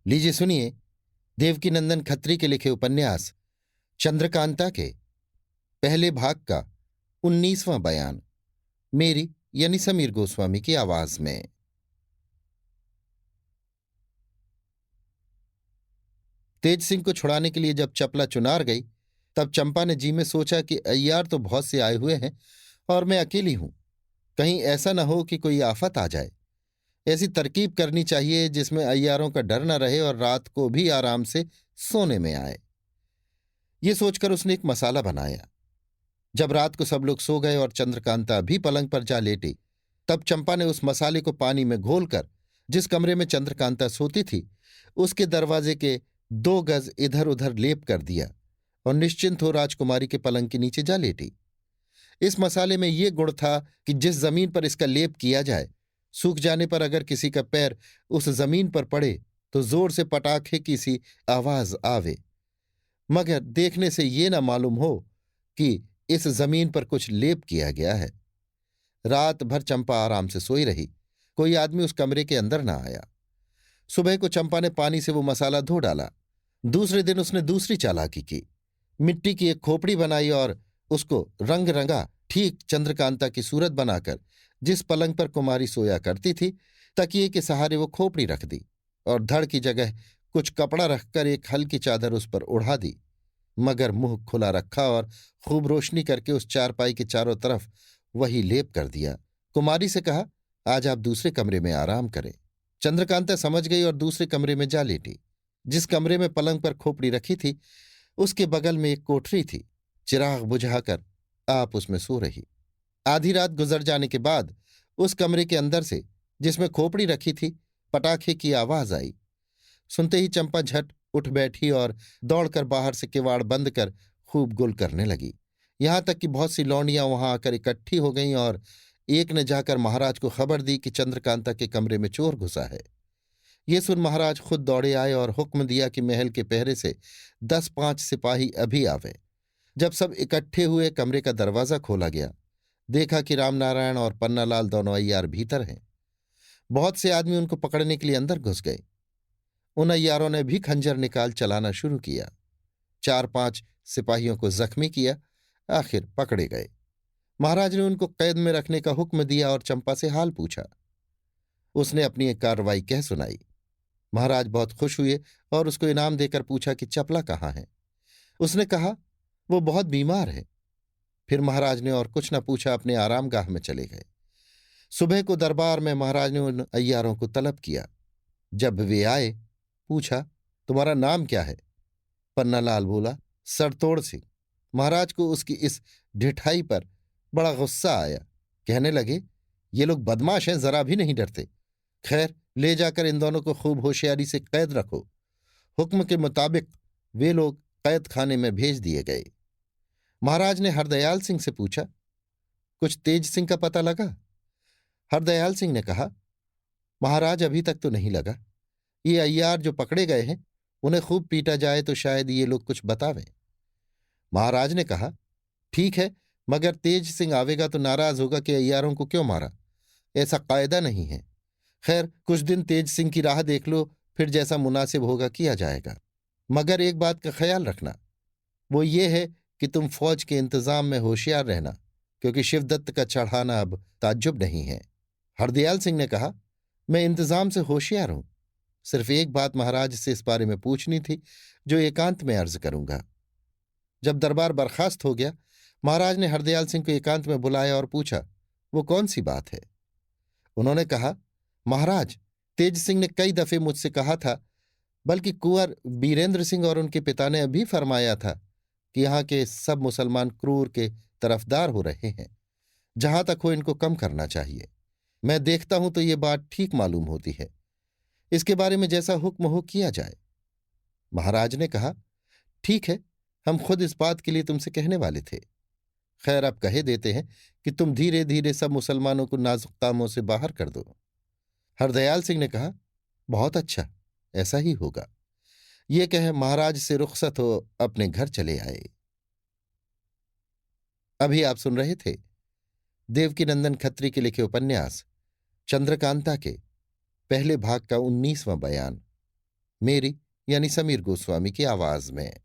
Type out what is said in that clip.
लीजिए सुनिए देवकीनंदन खत्री के लिखे उपन्यास चंद्रकांता के पहले भाग का 19वां बयान मेरी यानी समीर गोस्वामी की आवाज में। तेज सिंह को छुड़ाने के लिए जब चपला चुनार गई तब चंपा ने जी में सोचा कि अय्यार तो बहुत से आए हुए हैं और मैं अकेली हूं। कहीं ऐसा न हो कि कोई आफत आ जाए। ऐसी तरकीब करनी चाहिए जिसमें अय्यारों का डर न रहे और रात को भी आराम से सोने में आए। ये सोचकर उसने एक मसाला बनाया। जब रात को सब लोग सो गए और चंद्रकांता भी पलंग पर जा लेटी तब चंपा ने उस मसाले को पानी में घोलकर जिस कमरे में चंद्रकांता सोती थी उसके दरवाजे के 2 गज इधर उधर लेप कर दिया और निश्चिंत हो राजकुमारी के पलंग के नीचे जा लेटी। इस मसाले में ये गुण था कि जिस जमीन पर इसका लेप किया जाए सूख जाने पर अगर किसी का पैर उस जमीन पर पड़े तो जोर से पटाखे की सी आवाज आवे, मगर देखने से ये न मालूम हो कि इस जमीन पर कुछ लेप किया गया है। रात भर चंपा आराम से सोई रही। कोई आदमी उस कमरे के अंदर न आया। सुबह को चंपा ने पानी से वो मसाला धो डाला। दूसरे दिन उसने दूसरी चालाकी की। मिट्टी की एक खोपड़ी बनाई और उसको रंग रंगा ठीक चंद्रकांता की सूरत बनाकर जिस पलंग पर कुमारी सोया करती थी तकिए के सहारे वो खोपड़ी रख दी और धड़ की जगह कुछ कपड़ा रखकर एक हल्की चादर उस पर उड़ा दी, मगर मुंह खुला रखा और खूब रोशनी करके उस चारपाई के चारों तरफ वही लेप कर दिया। कुमारी से कहा, आज आप दूसरे कमरे में आराम करें। चंद्रकांता समझ गई और दूसरे कमरे में जा लेटी। जिस कमरे में पलंग पर खोपड़ी रखी थी उसके बगल में एक कोठरी थी। चिराग बुझाकर आप उसमें सो रही। आधी रात गुजर जाने के बाद उस कमरे के अंदर से जिसमें खोपड़ी रखी थी पटाखे की आवाज आई। सुनते ही चंपा झट उठ बैठी और दौड़कर बाहर से किवाड़ बंद कर खूब गुल करने लगी। यहां तक कि बहुत सी लौंडियां वहां आकर इकट्ठी हो गईं और एक ने जाकर महाराज को खबर दी कि चंद्रकांता के कमरे में चोर घुसा है। ये सुन महाराज खुद दौड़े आए और हुक्म दिया कि महल के पहरे से 10-5 सिपाही अभी आवे। जब सब इकट्ठे हुए कमरे का दरवाजा खोला गया। देखा कि रामनारायण और पन्नालाल दोनों अय्यार भीतर हैं। बहुत से आदमी उनको पकड़ने के लिए अंदर घुस गए। उन अय्यारों ने भी खंजर निकाल चलाना शुरू किया। 4-5 सिपाहियों को जख्मी किया। आखिर पकड़े गए। महाराज ने उनको कैद में रखने का हुक्म दिया और चंपा से हाल पूछा। उसने अपनी एक कार्रवाई कह सुनाई। महाराज बहुत खुश हुए और उसको इनाम देकर पूछा कि चपला कहाँ है। उसने कहा, वो बहुत बीमार है। फिर महाराज ने और कुछ न पूछा, अपने आरामगाह में चले गए। सुबह को दरबार में महाराज ने उन अय्यारों को तलब किया। जब वे आए पूछा, तुम्हारा नाम क्या है? पन्नालाल बोला, सरतोड़ सिंह। महाराज को उसकी इस ढिठाई पर बड़ा गुस्सा आया। कहने लगे, ये लोग बदमाश हैं, जरा भी नहीं डरते। खैर, ले जाकर इन दोनों को खूब होशियारी से कैद रखो। हुक्म के मुताबिक वे लोग कैद खाने में भेज दिए गए। महाराज ने हरदयाल सिंह से पूछा, कुछ तेज सिंह का पता लगा? हरदयाल सिंह ने कहा, महाराज अभी तक तो नहीं लगा। ये अय्यार जो पकड़े गए हैं उन्हें खूब पीटा जाए तो शायद ये लोग कुछ बतावें। महाराज ने कहा, ठीक है, मगर तेज सिंह आवेगा तो नाराज होगा कि अय्यारों को क्यों मारा। ऐसा कायदा नहीं है। खैर, कुछ दिन तेज सिंह की राह देख लो, फिर जैसा मुनासिब होगा किया जाएगा। मगर एक बात का ख्याल रखना, वो ये है कि तुम फौज के इंतजाम में होशियार रहना, क्योंकि शिवदत्त का चढ़ाना अब ताज्जुब नहीं है। हरदयाल सिंह ने कहा, मैं इंतजाम से होशियार हूं। सिर्फ एक बात महाराज से इस बारे में पूछनी थी जो एकांत में अर्ज करूंगा। जब दरबार बर्खास्त हो गया, महाराज ने हरदयाल सिंह को एकांत में बुलाया और पूछा, वो कौन सी बात है? उन्होंने कहा, महाराज, तेज सिंह ने कई दफे मुझसे कहा था, बल्कि कुंवर बीरेंद्र सिंह और उनके पिता ने भी फरमाया था कि यहाँ के सब मुसलमान क्रूर के तरफदार हो रहे हैं। जहां तक हो इनको कम करना चाहिए। मैं देखता हूं तो ये बात ठीक मालूम होती है। इसके बारे में जैसा हुक्म हो किया जाए। महाराज ने कहा, ठीक है, हम खुद इस बात के लिए तुमसे कहने वाले थे। खैर, अब कहे देते हैं कि तुम धीरे धीरे सब मुसलमानों को नाजुक कामों से बाहर कर दो। हरदयाल सिंह ने कहा, बहुत अच्छा, ऐसा ही होगा। ये कह महाराज से रुखसत हो अपने घर चले आए। अभी आप सुन रहे थे देवकीनंदन खत्री के लिखे उपन्यास चंद्रकांता के पहले भाग का 19वां बयान। मेरी यानी समीर गोस्वामी की आवाज में।